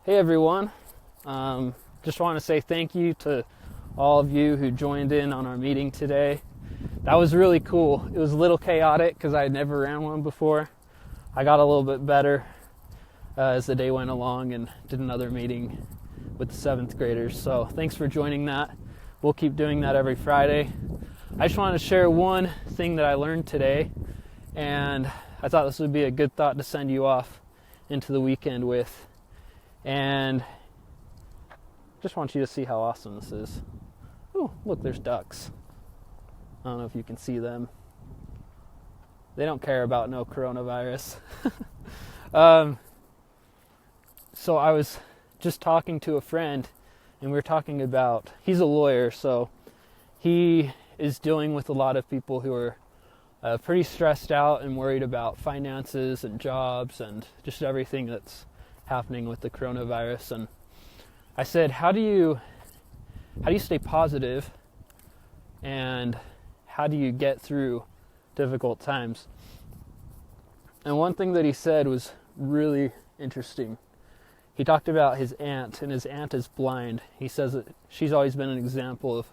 Hey everyone, just want to say thank you to all of you who joined in on our meeting today. That was really cool. It was a little chaotic because I had never ran one before. I got a little bit better as the day went along and did another meeting with the 7th graders. So thanks for joining that. We'll keep doing that every Friday. I just wanted to share one thing that I learned today, and I thought this would be a good thought to send you off into the weekend with. And just want you to see how awesome this is. Oh, look, there's ducks. I don't know if you can see them. They don't care about no coronavirus. So I was just talking to a friend, and we were talking about, he's a lawyer, so he is dealing with a lot of people who are pretty stressed out and worried about finances and jobs and just everything that's happening with the coronavirus. And I said, how do you stay positive, and how do you get through difficult times? And one thing that he said was really interesting. He talked about his aunt, and his aunt is blind. He says that she's always been an example of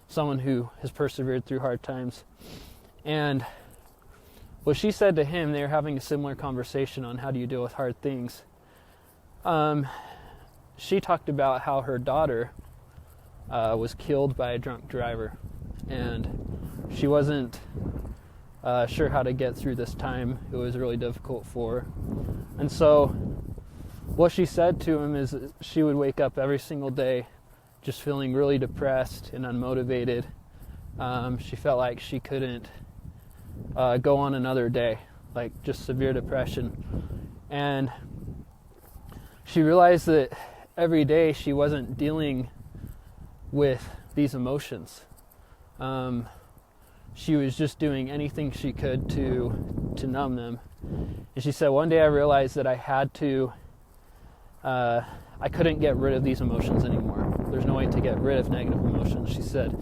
someone who has persevered through hard times. And what she said to him, they were having a similar conversation on how do you deal with hard things. She talked about how her daughter was killed by a drunk driver, and she wasn't sure how to get through this time. It was really difficult for her. And so what she said to him is that she would wake up every single day just feeling really depressed and unmotivated. She felt like she couldn't go on another day, like just severe depression. And she realized that every day she wasn't dealing with these emotions. She was just doing anything she could to numb them. And she said, one day I realized that I couldn't get rid of these emotions anymore. There's no way to get rid of negative emotions. She said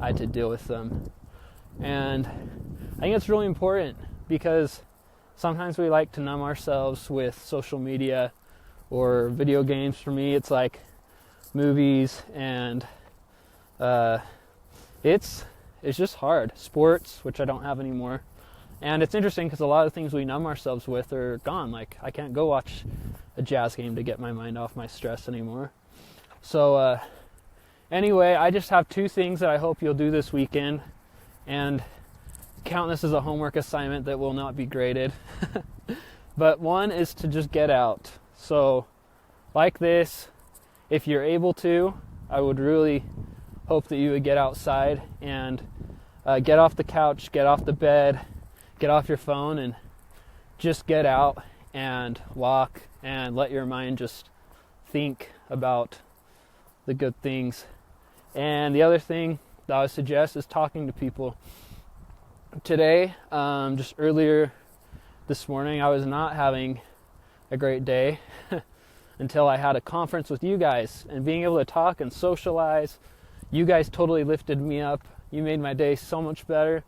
I had to deal with them. And I think it's really important, because sometimes we like to numb ourselves with social media or video games. For me, it's like movies, and it's just hard. Sports, which I don't have anymore. And it's interesting because a lot of things we numb ourselves with are gone. Like, I can't go watch a Jazz game to get my mind off my stress anymore. So anyway, I just have 2 things that I hope you'll do this weekend, and count this as a homework assignment that will not be graded. But one is to just get out. So like this, if you're able to, I would really hope that you would get outside and get off the couch, get off the bed, get off your phone, and just get out and walk and let your mind just think about the good things. And the other thing that I would suggest is talking to people. Today, just earlier this morning, I was not having a great day until I had a conference with you guys, and being able to talk and socialize. You guys totally lifted me up. You made my day so much better.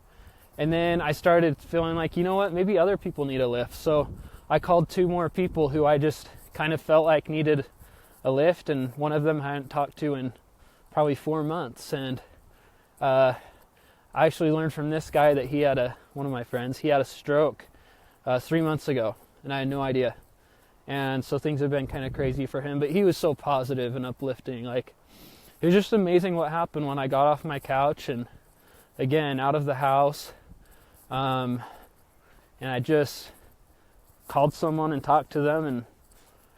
And then I started feeling like, you know what, maybe other people need a lift. So I called 2 more people who I just kind of felt like needed a lift, and one of them I hadn't talked to in probably 4 months. And I actually learned from this guy that one of my friends, he had a stroke 3 months ago, and I had no idea. And so things have been kind of crazy for him, but he was so positive and uplifting. Like, it was just amazing what happened when I got off my couch and, again, out of the house, and I just called someone and talked to them, and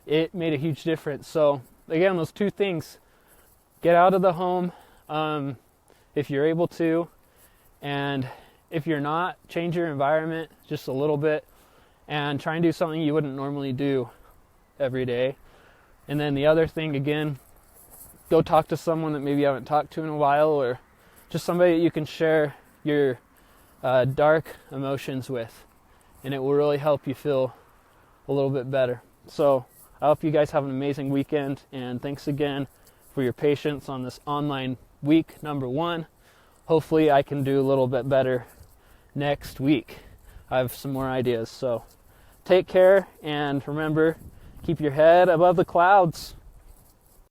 it made a huge difference. So again, those 2 things: get out of the home if you're able to, and if you're not, change your environment just a little bit and try and do something you wouldn't normally do every day. And then the other thing, again, go talk to someone that maybe you haven't talked to in a while, or just somebody that you can share your dark emotions with, and it will really help you feel a little bit better. So I hope you guys have an amazing weekend, and thanks again for your patience on this online week number 1. Hopefully I can do a little bit better next week. I have some more ideas. So take care, and remember, keep your head above the clouds.